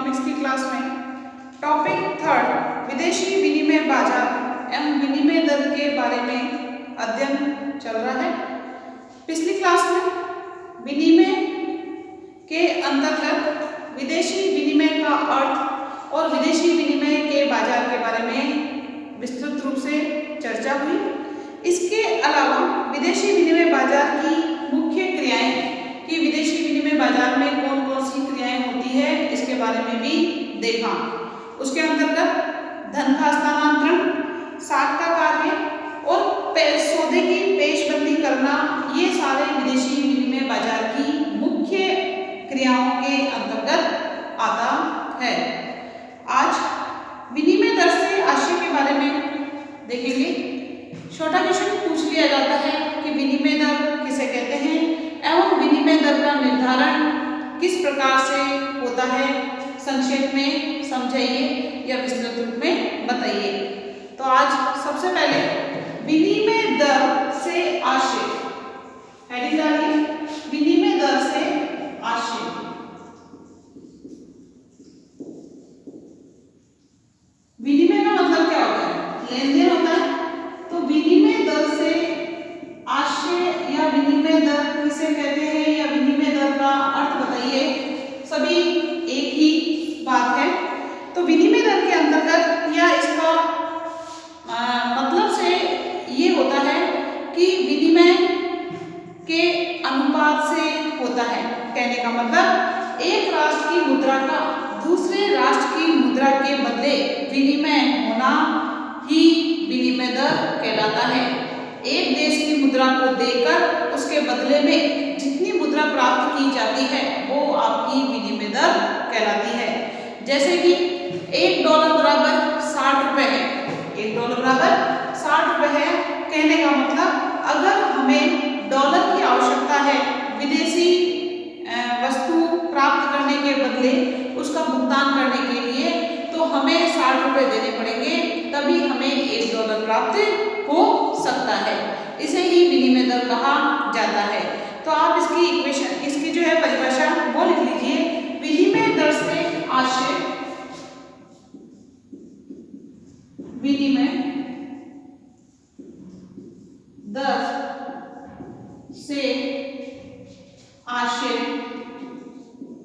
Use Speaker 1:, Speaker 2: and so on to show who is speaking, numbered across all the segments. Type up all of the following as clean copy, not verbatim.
Speaker 1: Economics की class में topic third विदेशी विनिमय बाजार एवं विनिमय दर के बारे में अध्ययन चल रहा है। पिछली क्लास में विनिमय के अंतर्गत विदेशी विनिमय का अर्थ और विदेशी विनिमय के बाजार के बारे में विस्तृत रूप से चर्चा हुई। इसके अलावा विदेशी विनिमय बाजार की मुख्य क्रियाएं कि विदेशी विनिमय बाजार में कौन कौन सी क्रियाएं होती है इसके बारे में भी देखा। उसके अंतर्गत धन का हस्तांतरण, साख का कार्य और सौदे की पेशबंदी करना, ये सारे विदेशी विनिमय बाजार की मुख्य क्रियाओं के अंतर्गत आता है। आज विनिमय दर से आशय के बारे में देखेंगे। छोटा क्वेश्चन पूछ लिया जाता है कि विनिमय दर किसे कहते हैं एवं विनिमय दर का निर्धारण किस प्रकार से होता है, संक्षेप में समझाइए या विस्तृत रूप में बताइए। तो आज सबसे पहले विनिमय दर से आशय, हेडिंग डालिए विनिमय दर से आशय। विनिमय का मतलब क्या होता है? लेन देन होता है। तो विनिमय दर से आशय या विनिमय दर किसे कहते हैं या विनिमय दर का अर्थ बताइए। सभी एक ही बात है। तो विनिमय दर के अंतर्गत या इसका मतलब से ये होता है कि विनिमय के अनुपात से होता है। कहने का मतलब एक राष्ट्र की मुद्रा का दूसरे राष्ट्र की मुद्रा के बदले विनिमय होना ही विनिमय दर कहलाता है। एक देश की मुद्रा को देकर उसके बदले में जितनी मुद्रा प्राप्त की जाती है वो आपकी विनिमय दर कहलाती है। जैसे कि $1 बराबर 60 रुपए है। $1 बराबर 60 रुपए है। कहने का मतलब अगर हमें डॉलर की आवश्यकता है विदेशी वस्तु प्राप्त करने के बदले उसका भुगतान करने के लिए, तो हमें 60 रुपए देने पड़ेंगे, तभी हमें $1 प्राप्त हो सकता है। इसे ही विनिमय दर कहा जाता है। तो आप इसकी इक्वेशन, इसकी जो है परिभाषा वो लिख लीजिए। विनिमय दर से आशय विनिमय दर से आशय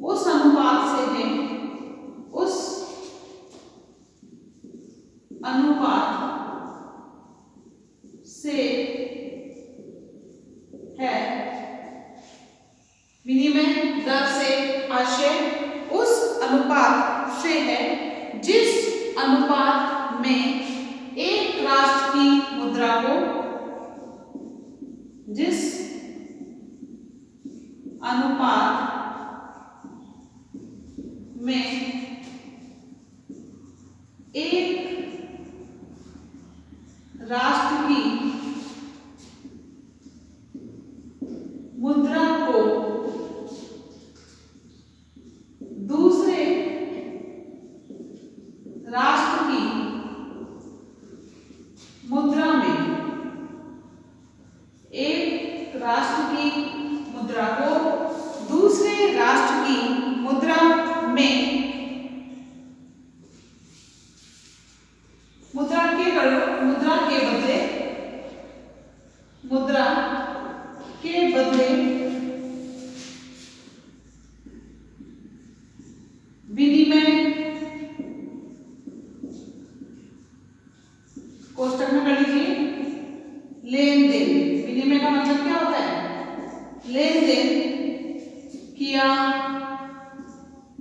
Speaker 1: उस अनुपात से है, उस अनुपात से है। विनिमय दर से आशय उस अनुपात से है जिस अनुपात में एक राष्ट्र की मुद्रा को, जिस अनुपात में एक राष्ट्र की मुद्रा को दूसरे राष्ट्र की मुद्रा में, एक राष्ट्र की मुद्रा को दूसरे राष्ट्र की मुद्रा में, मुद्रा के बदले विनिमय कोष्टक में कर लीजिए लेन देन। विनिमय का मतलब क्या होता है? लेन देन किया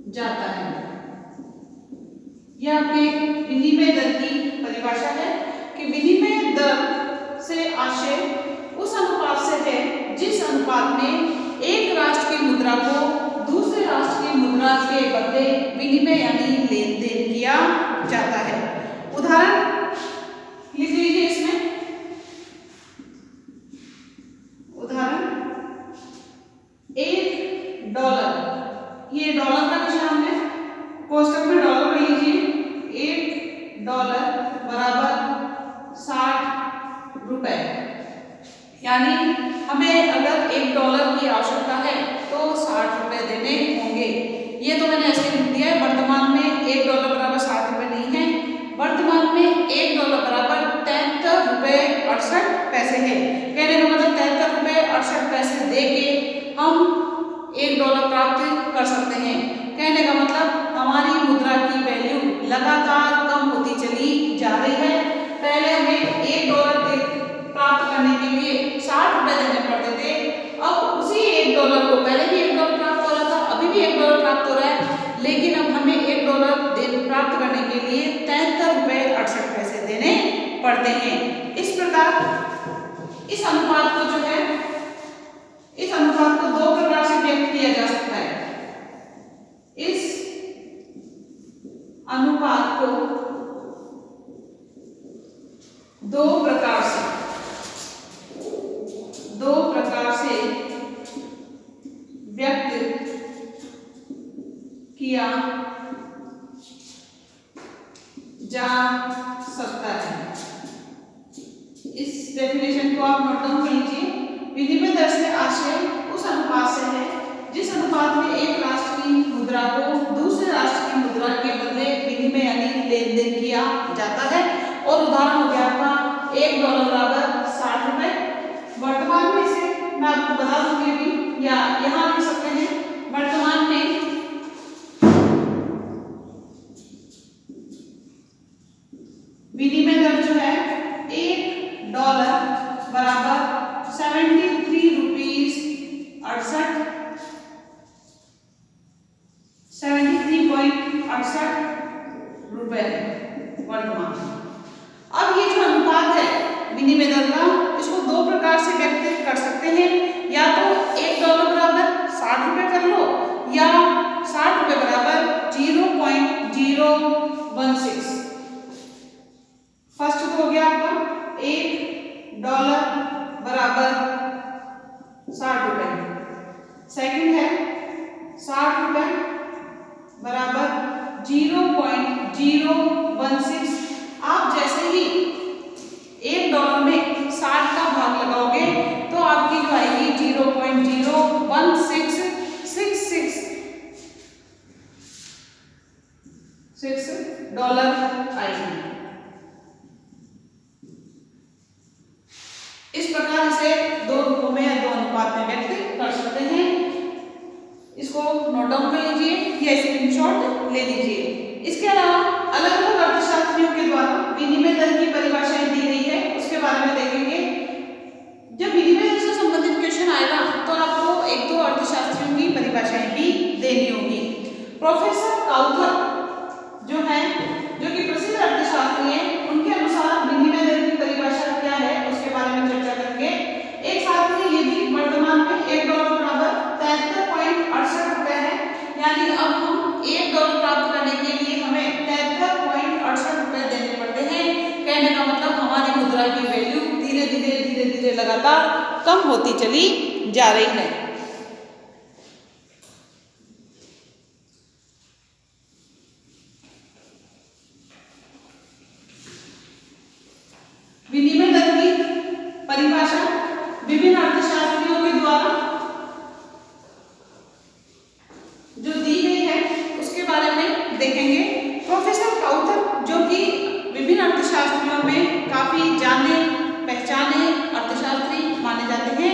Speaker 1: जाता है। यह आपके विनिमय दर की परिभाषा है कि विनिमय दर से आशय उस अनुपात से है जिस अनुपात में एक राष्ट्र की मुद्रा को दूसरे राष्ट्र की मुद्रा के बदले विनिमय यानी लेन देन किया जाता है। उदाहरण लिख लीजिए इसमें। उदाहरण $1, ये डॉलर का निशान है, कोष्टक में डॉलर कर लीजिए। $1 बराबर 60 रुपए। यानी हमें अगर $1 की आवश्यकता है तो 60 रुपए देने होंगे। ये तो मैंने ऐसे लिख दिया है। वर्तमान में $1 बराबर 60 रुपये नहीं है, वर्तमान में $1 बराबर 73 रुपये 68 पैसे है। कहने का मतलब 73 रुपये 68 पैसे दे के हम $1 प्राप्त कर सकते हैं। कहने का मतलब हमारी मुद्रा की वैल्यू लगातार कम होती चली जा रही है। पहले हमें $1 प्राप्त करने के लिए 60 रुपये देने पड़ते थे, अब उसी $1 को, पहले भी $1 प्राप्त हो रहा था, अभी भी $1 प्राप्त हो रहा है, लेकिन अब हमें $1 प्राप्त करने के लिए 73 रुपये 68 पैसे देने पड़ते हैं। इस प्रकार इस अनुपात को जो है, इस अनुपात को दो प्रकार से व्यक्त किया जा सकता है। इस अनुपात को दो प्रकार से व्यक्त किया जा सकता है। इस डेफिनेशन को आप नोट डाउन कर लीजिए। विनिमय दर से आशय उस अनुपात से है जिस अनुपात में एक राष्ट्र की मुद्रा को दूसरे राष्ट्र की मुद्रा के बदले विनिमय यानी लेन देन किया जाता है। और उदाहरण हो गया आपका $1 बराबर 60 रुपये। वर्तमान में इसे मैं आपको बता दूंगी भी, या यहाँ लिख सकते हैं। वर्तमान में विनिमय दर जो है $1 बराबर 73 रुपीज 73.68 रुपए वर्तमान। अब ये जो अनुपात है विनिमय दर का, इसको दो प्रकार से व्यक्त कर सकते हैं। या तो $1 बराबर 60 रुपये कर लो, या 60 रुपये बराबर 0.016। फर्स्ट तो हो गया आपका $1 बराबर 60 रुपये। सेकंड है 60 रुपये बराबर 0.016। आप जैसे ही $1 में 60 का भाग लगाओगे तो आपकी जो आएगी 0.01666 आएगी। इस प्रकार इसे दो रूपों में या दो अनुपात में व्यक्त कर सकते हैं। इसको नोट डाउन कर लीजिए या स्क्रीनशॉट ले लीजिए। इसके अलावा अलग अलग अर्थशास्त्रियों के द्वारा विनिमय दर की परिभाषाएं दी गई है, उसके बारे में देखेंगे। जब विनिमय दर से संबंधित क्वेश्चन आएगा तो आपको एक दो अर्थशास्त्रियों की परिभाषाएं भी देनी होगी। प्रोफेसर काउथर जो है, जो कि प्रसिद्ध अर्थशास्त्री हैं, उनके अनुसार विनिमय दर की परिभाषा क्या है उसके बारे में चर्चा करेंगे। एक साथ में ये भी वर्तमान में $1 बराबर 73.68 रुपए है, यानी अब हम $1 प्राप्त करने के लिए हमें 73.68 रुपए देने पड़ते हैं। कहने का मतलब हमारी मुद्रा की वैल्यू धीरे धीरे लगातार कम होती चली जा रही है। विनिमय दर की परिभाषा विभिन्न अर्थशास्त्रियों के द्वारा जो दी गई है उसके बारे में देखेंगे। प्रोफेसर काउथर जो कि विभिन्न अर्थशास्त्रियों में काफी जाने पहचाने अर्थशास्त्री माने जाते हैं,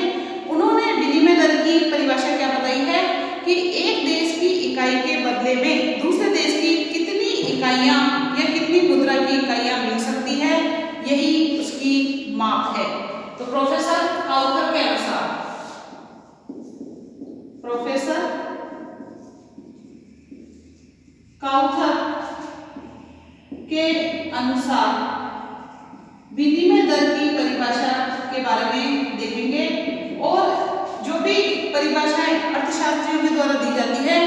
Speaker 1: उन्होंने विनिमय दर की परिभाषा क्या बताई है कि एक देश की इकाई के बदले में दूसरे देश की कितनी इकाइयां या कितनी मुद्रा की इकाइयां मिल सकती है, यही उसकी माप है। तो प्रोफेसर काउथर के अनुसार, प्रोफेसर काउथर के अनुसार विनिमय दर की परिभाषा के बारे में देखेंगे। और जो भी परिभाषाएं अर्थशास्त्रियों के द्वारा दी जाती है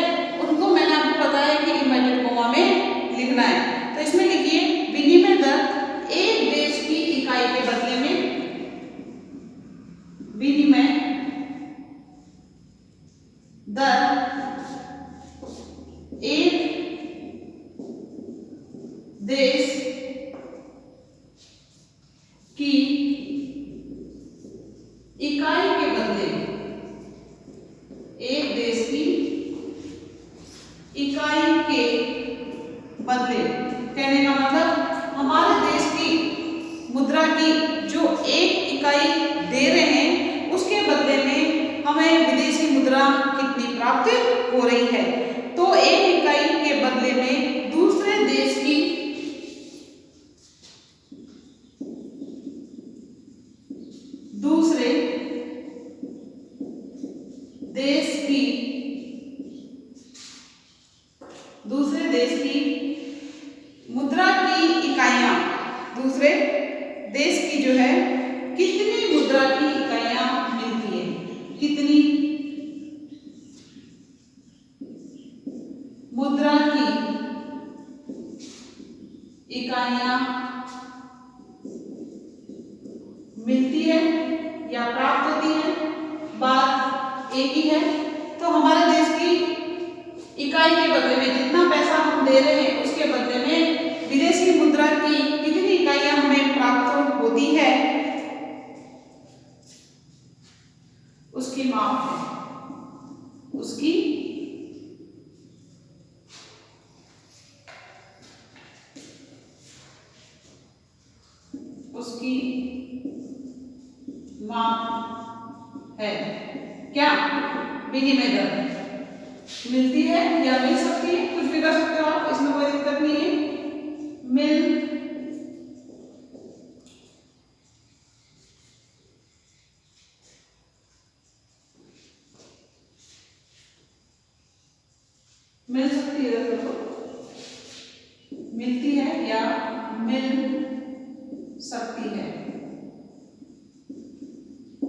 Speaker 1: उनको मैंने आपको बताया कि इन्वर्टेड कोमा में लिखना है। तो इसमें लिखिए विनिमय दर एक देश की इकाई के बदले में विनिमय दर एक देश की इकाई के बदले, एक देश की मुद्रा कितनी प्राप्त हो रही है। तो एक इकाई के बदले में दूसरे देश की मुद्रा की इकाइयां, दूसरे देश की जो है कितनी मुद्रा की इकाइयां मिलती है, कितनी मुद्रा की इकाइयां मिलती है या प्राप्त होती है, बात एक ही है। तो हमारे देश की इकाई के बदले में जितना पैसा हम दे रहे हैं उसके बदले में विदेशी मुद्रा की कितनी इकाइयां हमें प्राप्त होती है, उसकी माप है, उसकी माप है। क्या विनिमय दर मिलती है या मिल सकती है, कुछ भी कर सकते हो आप, इसमें कोई दिक्कत नहीं है। मिल सकती है, देखो मिलती है या मिल सकती है,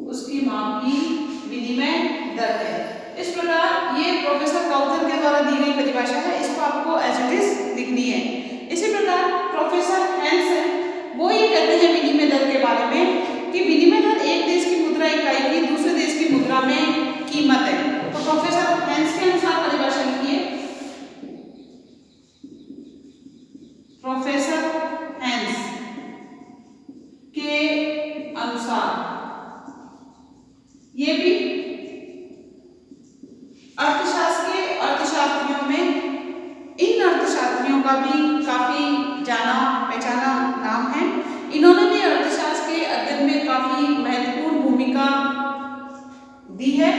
Speaker 1: उसकी माप की विनिमय दर है। इस प्रकार ये प्रोफेसर काउथर के द्वारा दी गई परिभाषा है, इसको आपको एज इट इज लिखनी है। इसी प्रकार प्रोफेसर हेंस है, वो ये कहते हैं विनिमय दर के बारे में कि विनिमय दर एक देश की मुद्रा इकाई की दूसरे देश की मुद्रा में कीमत है। तो प्रोफेसर हेंस के अनुसार परिभाषा लिखिए। प्रोफेसर हेंस के अनुसार ये भी अर्थशास्त्र के अर्थशास्त्रियों में, इन अर्थशास्त्रियों का भी काफी जाना पहचाना नाम है। इन्होंने भी अर्थशास्त्र के अध्ययन में काफी महत्वपूर्ण भूमिका दी है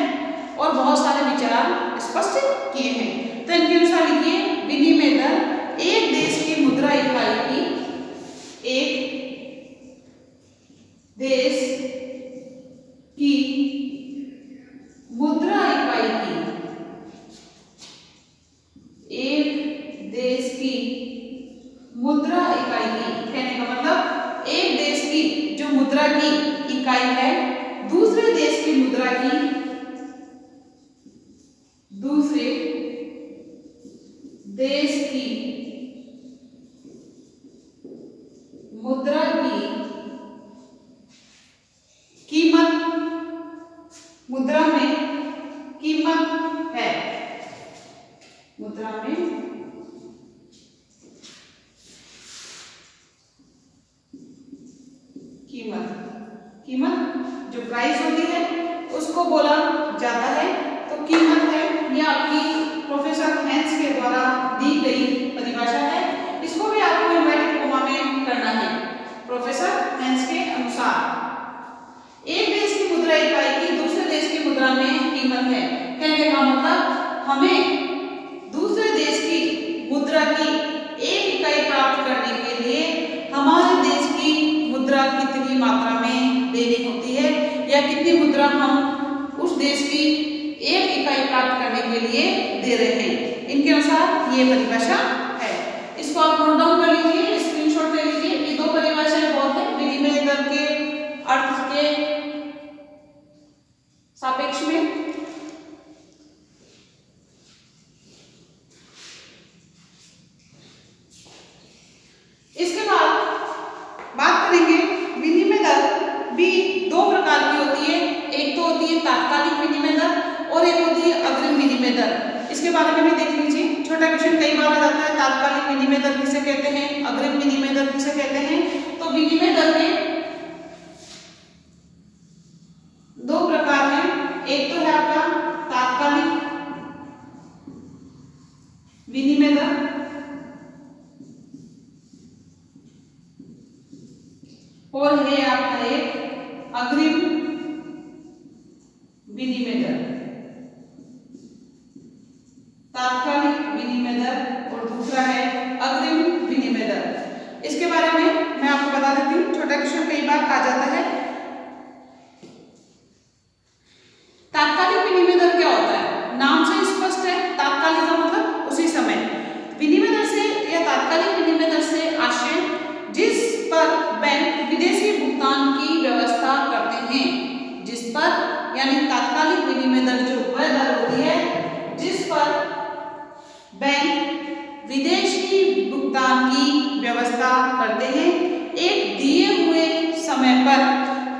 Speaker 1: और बहुत सारे विचार स्पष्ट किए हैं। तो इनके अनुसार लिखिए, विनिमय दर एक देश की मुद्रा इकाई की, एक देश की मुद्रा इकाई की, एक देश की मुद्रा इकाई की, कहने का मतलब एक देश की जो मुद्रा की इकाई है दूसरे देश की मुद्रा की, दूसरे देश की मुद्रा की कीमत, मुद्रा में कीमत है, मुद्रा में कीमत जो प्राइस होती है उसको बोला जाता है। तो कीमत है, यह आपकी प्रोफेसर हेंस के द्वारा दी गई परिभाषा है। इसको भी आपको इन्वर्टेड कोमा में करना है। प्रोफेसर हेंस के अनुसार एक देश की मुद्रा इकाई की दूसरे देश की मुद्रा में कीमत है, कहने का मतलब हमें दूसरे देश की मुद्रा की एक इकाई प्राप्त करने के लिए हमारे देश की मुद्रा कितनी मात्रा में देनी होती है या कितनी मुद्रा हम उस देश की एक इकाई प्राप्त करने के लिए दे रहे हैं, इनके अनुसार ये परिभाषा है। इसको आप नोट डाउन कर लीजिए, स्क्रीनशॉट ले लीजिए। ये दो परिभाषाएं बहुत है विनिमय दर के अर्थ के सापेक्ष में। इसके बाद बात करेंगे, विनिमय दर भी दो प्रकार की होती है। एक तो होती है तात्कालिक विनिमय दर और एक होती है अग्रिम विनिमय दर। इसके बारे में भी देख लीजिए, छोटा क्वेश्चन कई बार आ जाता है, तात्कालिक विनिमय दर किसे कहते हैं, अग्रिम विनिमय दर किसे कहते हैं। तो विनिमय दर में दो प्रकार हैं, एक तो है आपका तात्कालिक विनिमय दर और है आपका एक अग्रिम विनिमय दर। क्वेश्चन कई बार आ जाता है। तात्कालिक विनिमय दर क्या होता है? नाम से स्पष्ट है, तात्कालिक का मतलब उसी समय। विनिमय दर से या तात्कालिक विनिमय दर से आशय जिस पर बैंक विदेशी भुगतान की व्यवस्था करते हैं। जिस पर यानी तात्कालिक विनिमय दर जो वह दर होती है जिस पर बैंक विदेशी भुगतान की व्यवस्था करते हैं। एक दिए हुए समय पर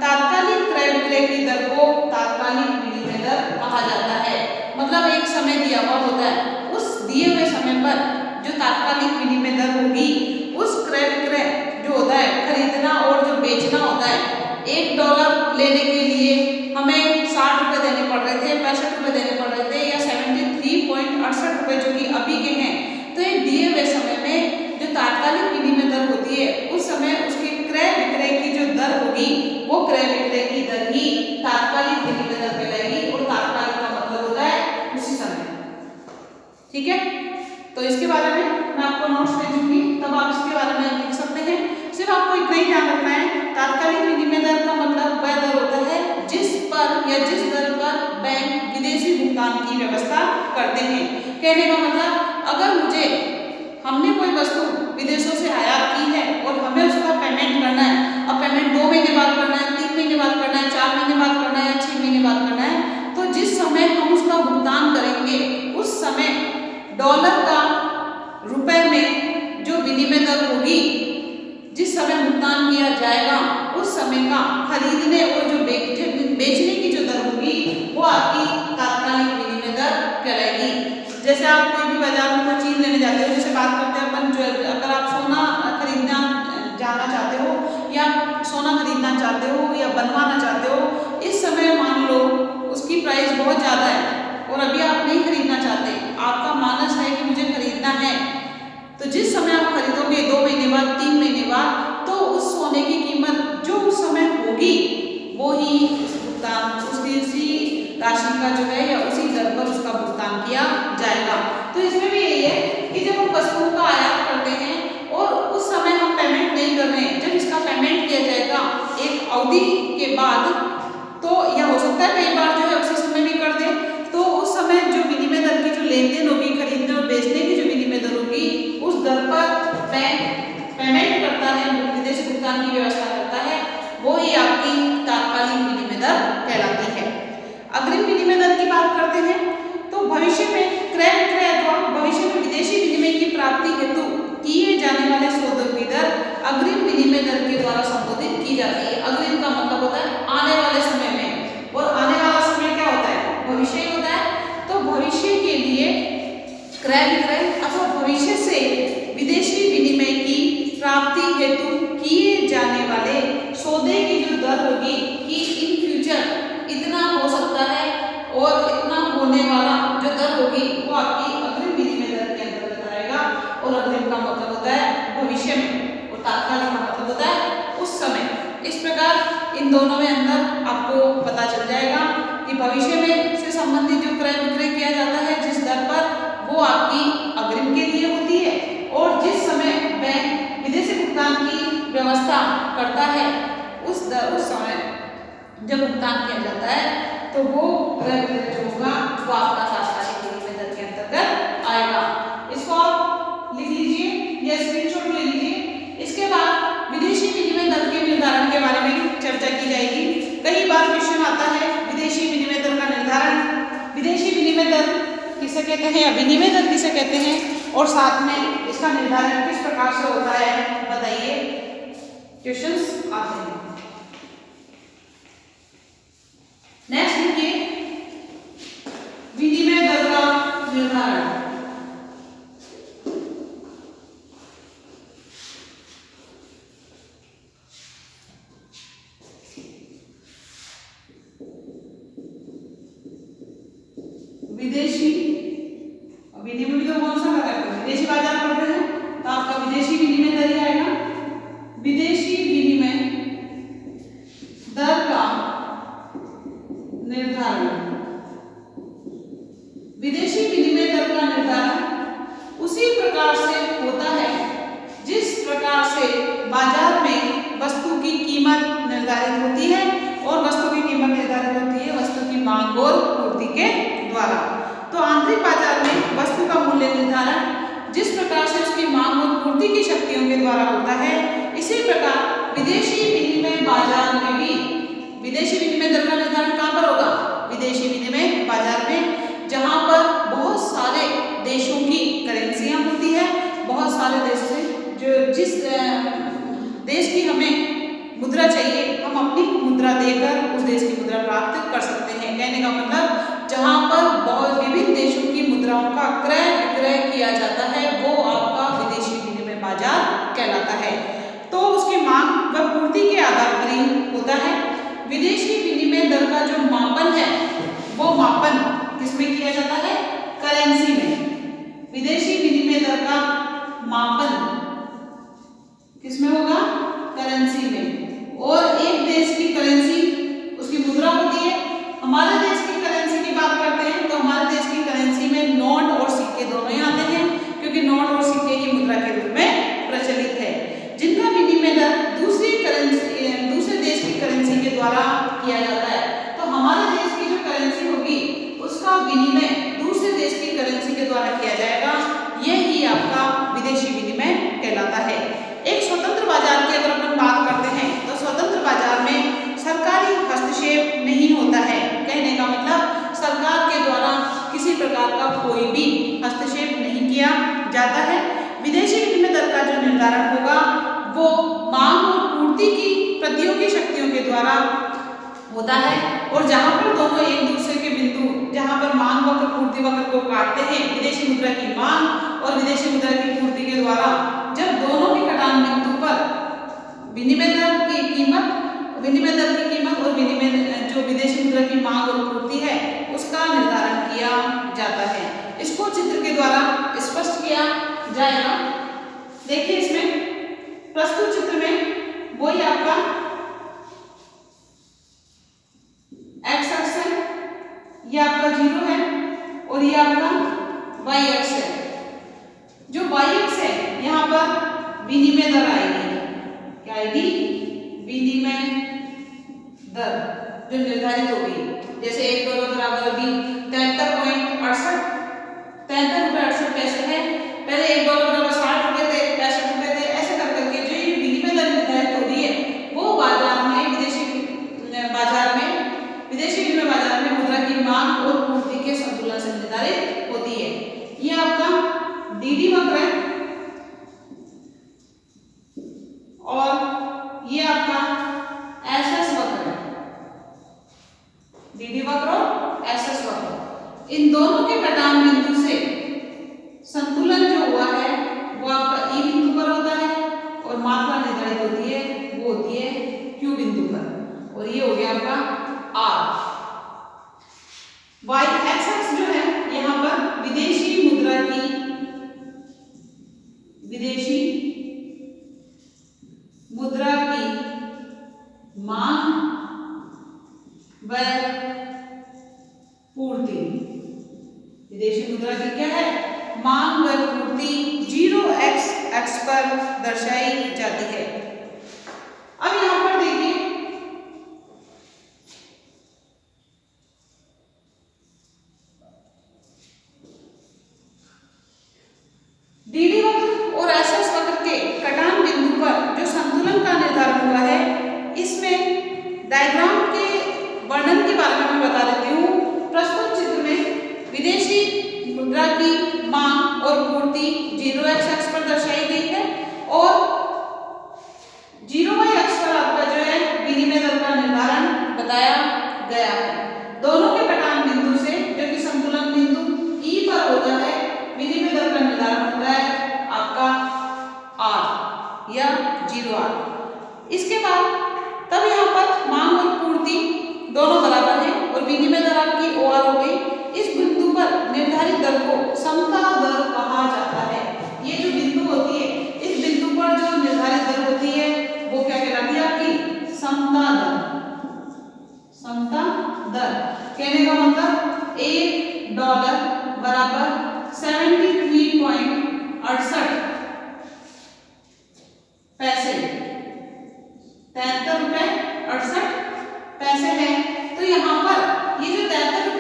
Speaker 1: तात्कालिक क्रय विक्रय की दर को तात्कालिक विनिमय दर कहा जाता है। मतलब एक समय दिया हुआ होता है, उस दिए हुए समय पर जो तात्कालिक विनिमय दर होगी उस क्रय विक्रय जो होता है खरीदना और जो बेचना होता है। $1 लेने के लिए हमें 60 रुपए देने पड़ रहे थे, 65 रुपए देने पड़ रहे थे या 73.68 रुपए जो कि अभी के हैं। तो एक दिए हुए समय में जो तात्कालिक विनिमय दर होती है उस समय उसके क्रय विक्रय की जो दर होगी वो क्रय विक्रय की दर ही तात्कालिक विनिमय दर कहलाएगी। और तात्कालिक का मतलब होता है उसी समय। ठीक है, तो इसके बारे में मैं आपको नोट्स भेजूंगी, तब आप इसके बारे में लिख सकते हैं। सिर्फ आपको इतना ही ध्यान रखना है, तात्कालिक विनिमय दर का मतलब वह दर होता है जिस पर या जिस दर पर बैंक विदेशी भुगतान की व्यवस्था करते हैं। कहने का मतलब अगर हमने कोई वस्तु विदेशों से आयात की है और हमें उसका पेमेंट करना है, अब पेमेंट 2 महीने बाद करना है, 3 महीने बाद करना है, 4 महीने बाद करना है या 6 महीने बाद करना है, तो जिस समय हम उसका भुगतान करेंगे उस समय डॉलर का रुपए में जो विनिमय दर होगी, जिस समय भुगतान किया जाएगा उस समय का खरीदने और जो बेचने की जो दर होगी वो आपकी तात्कालिक विनिमय दर कहलाएगी। जैसे आप कोई भी बाजार में कोई चीज लेने जाते हो, जैसे बात करते हैं अपन अगर आप सोना खरीदना जाना चाहते हो या सोना खरीदना चाहते हो या बनवाना चाहते हो, इस समय मान लो उसकी प्राइस बहुत ज़्यादा है और अभी आप नहीं खरीदना चाहते, आपका मानस है कि मुझे खरीदना है, तो जिस समय आप खरीदोगे 2 महीने बाद 3 महीने बाद, तो उस सोने की कीमत जो उस समय होगी वो ही भुगतान उसी राशि का जो है या उसी दर पर उसका भुगतान किया जाएगा। तो इसमें भी यही है कि जब हम वस्तुओं का आयात करते हैं और उस समय हम पेमेंट नहीं कर रहे हैं, जब इसका पेमेंट किया जाएगा एक अवधि के बाद, तो यह हो सकता है कई बार जो है उसी समय भी कर दे, तो उस समय जो विनिमय दर की जो लेन देन होगी, खरीदने और बेचने की जो विनिमय दर होगी, उस दर पर बैंक पेमेंट करता है, विदेशी भुगतान की व्यवस्था करता है, वो ही आपकी तात्कालिक विनिमय दर कहलाती है। अग्रिम विनिमय दर की बात करते हैं तो भविष्य में क्रय विक्रय अथवा भविष्य में विदेशी विनिमय की प्राप्ति हेतु किए जाने वाले सौदों की दर अग्रिम विनिमय दर के द्वारा संबोधित की जाती है। अग्रिम का मतलब होता है आने वाले समय में, और आने वाला समय क्या होता है? भविष्य होता है। तो भविष्य के लिए क्रय विक्रय अथवा भविष्य से विदेशी विनिमय की प्राप्ति हेतु किए जाने वाले सौदे की जो दर होगी कि इन फ्यूचर इतना हो सकता है और इतना होने वाला जो दर होगी वो आपकी अग्रिम विनिमय दर के अंतर्गत आएगा। और अग्रिम का मतलब होता है भविष्य में और तात्कालिक का मतलब होता है उस समय। इस प्रकार इन दोनों में अंतर आपको पता चल जाएगा कि भविष्य में से संबंधित जो क्रय विक्रय किया जाता है जिस दर पर, वो आपकी अग्रिम के लिए होती है, और जिस समय बैंक विदेशी भुगतान की व्यवस्था करता है उस समय जब भुगतान किया जाता है तो वो क्रय विक्रय जो होगा वो आपका तात्कालिक विनिमय दर के अंतर्गत आएगा। इसको आप लिख लीजिए या स्क्रीनशॉट ले लीजिए। इसके बाद विदेशी विनिमय दर के निर्धारण के बारे में चर्चा की जाएगी। कई बार क्वेश्चन आता है विदेशी विनिमय दर का निर्धारण, विदेशी विनिमय दर किसे कहते हैं या विनिमय दर किसे कहते हैं, और साथ में इसका निर्धारण किस प्रकार से होता है बताइए। क्वेश्चंस आते हैं। नेक्स्ट देखिए विनिमय दर का निर्धारण। विदेशी विनिमय तो कौन सा करता है? विदेशी बाजार पढ़ रहे हैं तो आपका विदेशी विनिमय दर ही आएगा। विदेशी विनिमय दर का निर्धारण, विदेशी विनिमय दर का निर्धारण उसी प्रकार से होता है जिस प्रकार से बाजार में वस्तु की कीमत मांग और पूर्ति के द्वारा। तो आंतरिक बाजार में वस्तु का मूल्य निर्धारण जिस प्रकार से उसकी मांग और पूर्ति की शक्तियों के द्वारा होता है, इसी प्रकार विदेशी विनिमय बाजार में भी विदेशी विनिमय दर का निर्धारण कहाँ पर होगा? विदेशी विनिमय बाजार में, जहाँ पर बहुत सारे देशों की करेंसियां होती है, बहुत सारे देश से जो जिस देश की हमें मुद्रा चाहिए हम अपनी मुद्रा देकर उस देश की मुद्रा प्राप्त कर सकते हैं। कहने का मतलब जहाँ पर बहुत विभिन्न देशों की मुद्राओं का क्रय विक्रय किया जाता है वो आपका विदेशी विनिमय बाजार कहलाता है। तो उसकी मांग व पूर्ति के आधार पर ही होता है। विदेशी विनिमय दर का जो मापन है वो मापन किसमें किया जाता है? करेंसी में। विदेशी विनिमय दर का मापन किसमें होगा? करेंसी में। और एक देश की करेंसी उसकी मुद्रा होती है। हमारे देश की करेंसी की बात करते हैं तो हमारे देश की करेंसी में नोट और सिक्के दोनों ही आते हैं, क्योंकि नोट और सिक्के ही मुद्रा के रूप में प्रचलित है, जिनका विनिमय दर दूसरे देश की करेंसी के द्वारा किया जाता है। तो हमारे देश की जो करेंसी होगी उसका विनिमय दूसरे देश की करेंसी के द्वारा किया जाएगा, यही आपका विदेशी विनिमय कहलाता है। एक स्वतंत्र बाजार की अगर अपन बात करते हैं तो स्वतंत्र बाजार में सरकारी हस्तक्षेप नहीं होता है। कहने का मतलब सरकार के द्वारा किसी प्रकार का कोई भी हस्तक्षेप नहीं किया जाता है। विदेशी विनिमय दर का जो निर्धारण होगा वो मांग और पूर्ति की प्रतियोगी शक्तियों के द्वारा होता है, और जहां पर दोनों एक दूसरे के बिंदु जहां पर मांग वक्र पूर्ति वक्र को काटते हैं, विदेशी मुद्रा की मांग और विदेशी मुद्रा की पूर्ति के द्वारा जब दोनों के कटान बिंदु पर विनिमय दर की कीमत और विनिमय जो विदेशी मुद्रा की मांग और पूर्ति है उसका निर्धारण किया जाता है। इसको चित्र के द्वारा स्पष्ट किया जाएगा। देखिए इसमें प्रस्तुत चित्र में वही आपका एक्स अक्ष है, ये आपका 0 है और ये आपका वाई अक्ष है। जो वाई अक्ष है यहाँ पर विनिमय दर आएगी, क्या आएगी? विनिमय दर जो निर्धारित होगी, जैसे $1 बराबर अभी 73 रुपये 68 पैसे है। पहले $1 बराबर 60 रुपये थे, 65 रुपये थे, ऐसे कर करके जो ये विनिमय दर निर्धारित हो रही है वो बाजार में विदेशी विनिमय बाजार में मुद्रा की मांग और पूर्ति के संतुलन से निर्धारित होती है। ये आपका डीडी वक्र है और ये आपका एसएस वक्र है। डीडी वक्र और एसएस वक्र, इन दोनों के कटान बिंदु से संतुलन जो हुआ है वो आपका ई बिंदु पर होता है और मात्रा निर्धारित होती है वो होती है क्यू बिंदु पर, और ये हो गया आपका आर। वाई एक्स जो है यहाँ पर विदेशी मुद्रा की मांग व पूर्ति, विदेशी मुद्रा की क्या है? मांग व पूर्ति 0x अक्ष पर दर्शाई जाती है। अब यहां पर देखिए डीडी वक्र और एसएस वक्र के कटान बिंदु पर जो संतुलन का निर्धारण हुआ है, इसमें डायग्राम के वर्णन के बारे में मैं बता देती हूँ। प्रस्तुत चित्र में विदेशी मुद्रा की मांग और पूर्ति 0x अक्ष पर दर्शाई गई है और 0y अक्ष पर आपका जो है विनिमय दर का निर्धारण बताया गया है। दोनों के कटान बिंदु से जो कि संतुलन बिंदु ई पर होता है, विनिमय दर का निर्धारण होता है आपका आर या 0r। इसके बाद तब यहाँ पर मांग और पूर्ति दोनों बराबर है और विनिमय दर आपकी OR हो गई। इस बिंदु पर निर्धारित दर को समता दर कहा जाता है। ये जो बिंदु होती है, इस बिंदु पर जो निर्धारित दर होती है वो क्या कहलाती है? आपकी समता दर। समता दर कहने का मतलब $1 बराबर 73.68 पैसे, 73 रुपए 68 पैसे है। तो यहाँ पर ये जो 73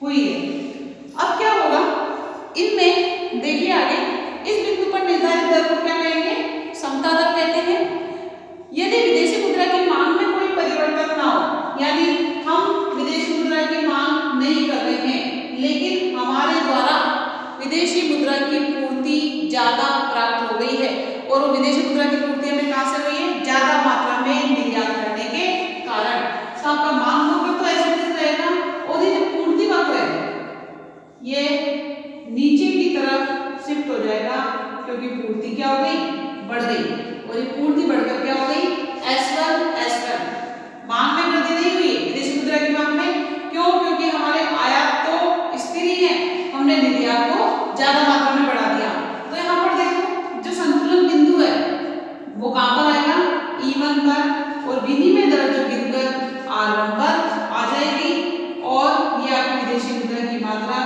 Speaker 1: हुई है। अब क्या होगा इनमें, देखिए आगे, इस बिंदु पर निर्धारित दर को क्या कहेंगे, समता दर कहते हैं। यदि विदेशी मुद्रा की मांग में कोई परिवर्तन ना हो, यानी हम विदेशी मुद्रा की मांग नहीं कर रहे हैं लेकिन हमारे द्वारा विदेशी मुद्रा की पूर्ति ज्यादा प्राप्त हो गई है, और वो विदेशी मुद्रा की पूर्ति हमें कहां से हुई है, ज्यादा मात्रा में निर्यात करने के कारण। तो आपका मांग वक्र तो ऐसे रहेगा, और ये जो पूर्ति वक्र है ये नीचे की तरफ शिफ्ट हो जाएगा, क्योंकि पूर्ति क्या हो गई, बढ़ गई, और ये पूर्ति बढ़कर क्या हो गई, S1 S1। मांग में वृद्धि नहीं हुई विदेशी मुद्रा की मांग में, क्यों, क्योंकि हमारे आयात तो स्थिर ही है, हमने निर्यात को ज्यादा मात्रा में बढ़ा दिया। तो यहाँ पर देखो जो संतुलन बिंदु है वो कहां पर आएगा, E1 पर, और विनिमय दर जो गिरकर R1 पर आ जाएगी, और ये आपकी विदेशी मुद्रा की मात्रा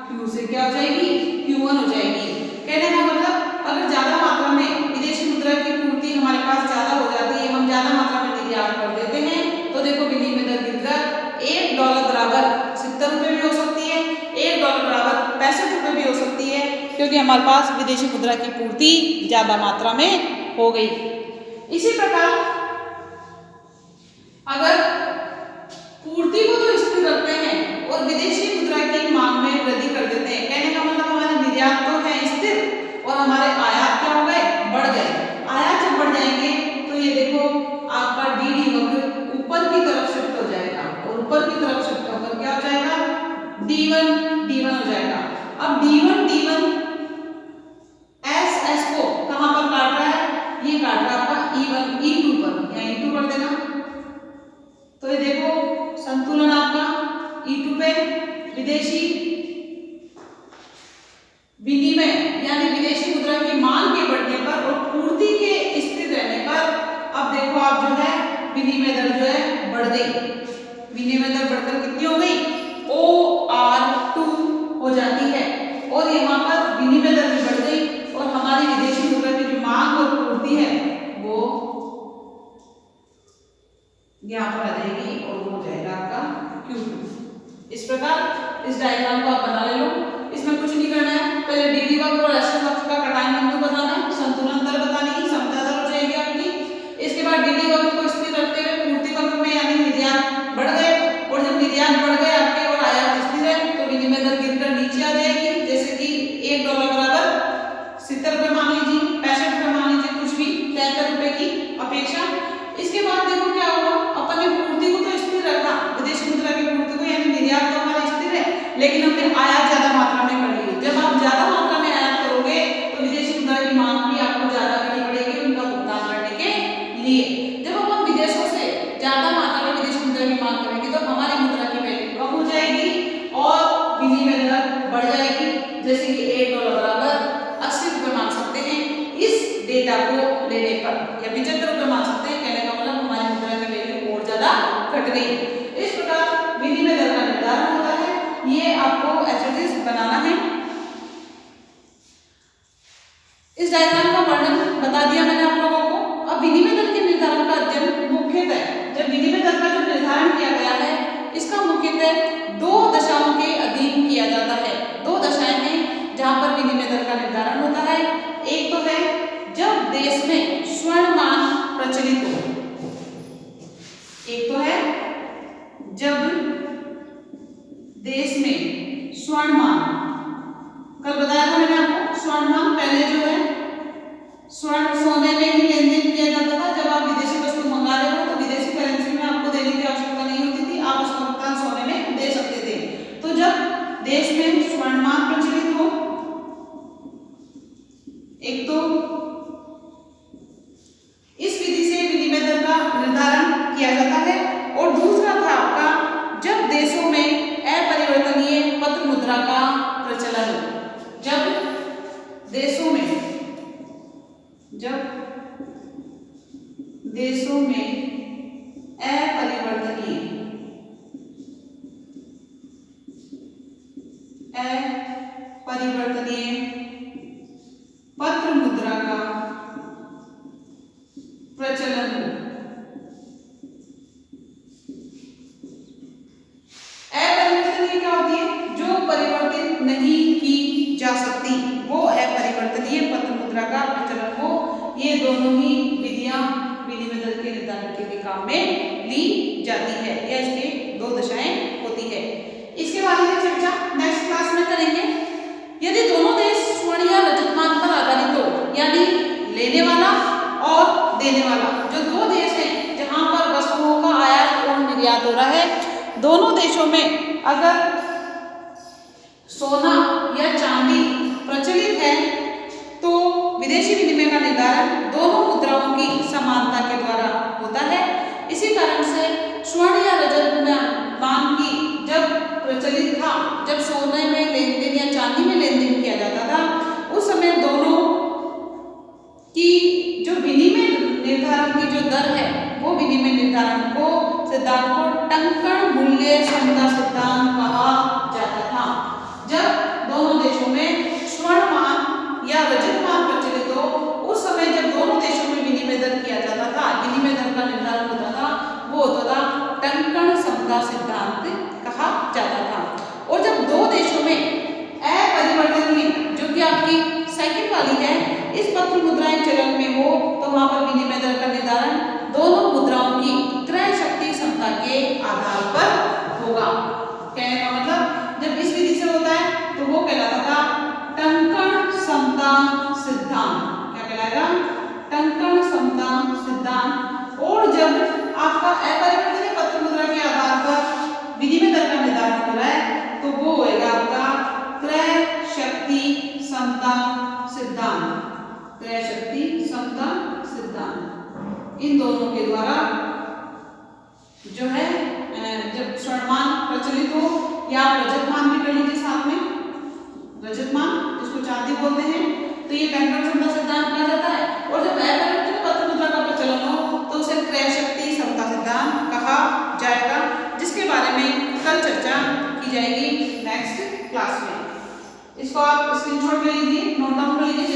Speaker 1: Q से क्या हो जाएगी, Q1 हो जाएगी। कहने का मतलब अगर ज्यादा मात्रा में विदेशी मुद्रा की पूर्ति हमारे पास ज्यादा हो जाती है, हम ज्यादा मात्रा में निर्यात कर देते हैं, तो देखो विनिमय दर गिरकर $1 बराबर 70 रुपए भी हो सकती है, $1 बराबर 65 रुपए भी हो सकती है, क्योंकि हमारे पास विदेशी मुद्रा की पूर्ति ज्यादा मात्रा में हो गई। इसी प्रकार अगर पूर्ति को तो स्थिर रखते हैं और विदेशी मुद्रा की मांग में वृद्धि कर देते हैं, कहने का मतलब हमारे निर्यात तो है स्थिर और हमारे आयात क्या हो गए, बढ़ गए। आयात जब बढ़ जाएंगे तो ये देखो आपका डी वक्र ऊपर की तरफ शिफ्ट हो जाएगा, और ऊपर की तरफ शिफ्ट होकर क्या हो जाएगा, D1 हो जाएगा। अब D1 S को कहां पर काट रहा है, ये काट रहा है आपका E1 E2 पर, यहाँ E2 कर देना। तो ये देखो संतुलन आपका E2 पे विदेशी विनिमय यानी विदेशी मुद्रा की मांग के बढ़ने पर और पूर्ति के स्थिर रहने पर, अब देखो आप जो है विनिमय दर जो है बढ़ गई, विनिमय दर बढ़कर कितनी हो गई, OR2 हो जाती है, और यहाँ पर विनिमय दर भी बढ़ गई, और हमारी विदेशी मुद्रा की जो मांग और पूर्ति है वो यहाँ पर आ जाएगी, और वो हो जाएगा आपका Q2। इस प्रकार इस डायग्राम को आप बना ले लो, इसमें कुछ नहीं करना है, पहले डी वक्र और एस वक्र का कटान बिंदु बताना है, संतुलन दर बतानी है, समता दर हो जाएगी आपकी। इसके बाद डी वक्र को स्थिर रखते हुए पूर्ति वक्र में यानी निर्यात बढ़ गए, और जब निर्यात बढ़ गए आपके और आयात स्थिर है तो विनिमय दर गिरकर नीचे आ जाएगी, जैसे कि $1 बराबर 70 रुपए मान लीजिए, 65 रुपए मान लीजिए, कुछ भी 73 रुपए की अपेक्षा। इसके बाद देखो क्या होगा, अपन ने पूर्ति को तो स्थिर रखा, विदेशी मुद्रा की पूर्ति को यानी निर्यात तो हमारा स्थिर है, लेकिन हमने आयात ज्यादा मात्रा में कर ली। जब आप ज्यादा मात्रा में आयात करोगे तो विदेशी मुद्रा की मांग भी आपको ज्यादा करनी पड़ेगी उनका भुगतान करने के लिए। जब हम विदेशों से ज्यादा मात्रा में विदेशी मुद्रा की मांग करेंगे तो हमारी मुद्रा की वैल्यू कम हो जाएगी और विनिमय दर बढ़ जाएगी, जैसे कि $1 बराबर 80 रुपए मान सकते हैं इस डेटा को लेने पर, या 75 रुपए मान सकते हैं, कहने का मतलब हमारी मुद्रा की वैल्यू और ज्यादा घट गई। इस प्रकार विनिमय दर का निर्धारण होता है, ये आपको एचएस बनाना है। इस डायग्राम का वर्णन बता दिया मैंने आप लोगों को। अब विनिमय दर के निर्धारण का अध्ययन मुख्यतः, जब विनिमय दर का जो निर्धारण किया गया है इसका मुख्यतः 2 दशाओं के अधीन किया जाता है। 2 दशाएं हैं जहां पर विनिमय दर का निर्धारण होता है। एक तो है जब देश में स्वर्ण मान प्रचलित हो, एक तो है जब देश में स्वर्ण मान, कल बताया था मैंने आपको, स्वर्ण मान पहले जो है स्वर्ण सोने में ही लेन देन किया जाता था। जब आप विदेशी वस्तु मंगा रहे हो तो विदेशी करेंसी में आपको देने की आवश्यकता नहीं होती थी, आप उसका भुगतान सोने में दे सकते थे। तो जब देश में स्वर्ण मान प्रचलित हो, एक तो इस विधि से विनिमय दर का निर्धारण किया जाता है, और दूसरा था आपका जब देशों में अपरिवर्तनीय पत्र मुद्रा का प्रचलन, जब देशों में अपरिवर्तनीय पत्र मुद्रा का प्रचलन हो। अपरिवर्तनीय क्या होती है, नहीं की जा सकती, वो अपरिवर्तनीय पत्र मुद्रा का प्रचलन हो। ये दोनों ही विधियां विनिमय दर के निर्धारण के लिए काम में ली जाती है। यह इसके दो दशाएं होती है। इसके बारे में चर्चा नेक्स्ट क्लास में करेंगे। यदि दोनों देश स्वर्ण या रजत मान पर आधारित हो, यानी लेने वाला और देने वाला, जो दो देश हैं जहां पर वस्तुओं का आयात और निर्यात हो रहा है, दोनों देशों में अगर सोना या चांदी प्रचलित है तो विदेशी विनिमय का निर्धारण दोनों मुद्राओं की समानता के द्वारा होता है। इसी कारण से स्वर्ण या रजत मान की जब प्रचलित था, जब सोने में लेन देन या चांदी में लेन देन किया जाता था, उस समय दोनों की जो विनिमय निर्धारण की जो दर है, वो विनिमय निर्धारण को सिद्धांत को टंकण मूल्य समता सिद्धांत कहा जाता था। जब दोनों देशों में स्वर्ण मान या रजत मान प्रचलित हो, उस समय जब दोनों देशों में विनिमय दर किया जाता था, विनिमय दर का निर्धारण होता था, वो होता था टंकण समता सिद्धांत कहा जाता था। और जब दो देशों में अपरिवर्तनीय, जो कि आपकी सेकंड वाली है, इस पत्र मुद्राएं चलन में हो, तो वहां पर विनिमय दर का निर्धारण दोनों मुद्राओं की क्रय शक्ति समता के आधार पर होगा। कहने का मतलब जब इस विधि से होता है तो वो कहलाता था टंकण समता सिद्धांत। क्या कहलाएगा? टंकण समता सिद्धांत। और जब आपका अपरिवर्तनीय पत्र मुद्रा के आधार पर विनिमय दर का निर्धारण हो रहा है तो वो होएगा आपका क्रय शक्ति समता सिद्धांत। क्रय शक्ति समता सिद्धांत, इन दोनों के द्वारा जो है, जब स्वर्णमान प्रचलित हो या रजत मान भी कर लीजिए साथ में, रजत मान जिसको चांदी बोलते हैं, तो ये टंकण समता सिद्धांत कहा जाता है। और जब अपरिवर्तनीय पत्र मुद्रा का प्रचलन हो तो उसे क्रय शक्ति समता सिद्धांत कहा जाएगा, जिसके बारे में कल चर्चा की जाएगी नेक्स्ट क्लास में। इसको आप स्क्रीनशॉट ले लीजिए, नोट डाउन कर लीजिए।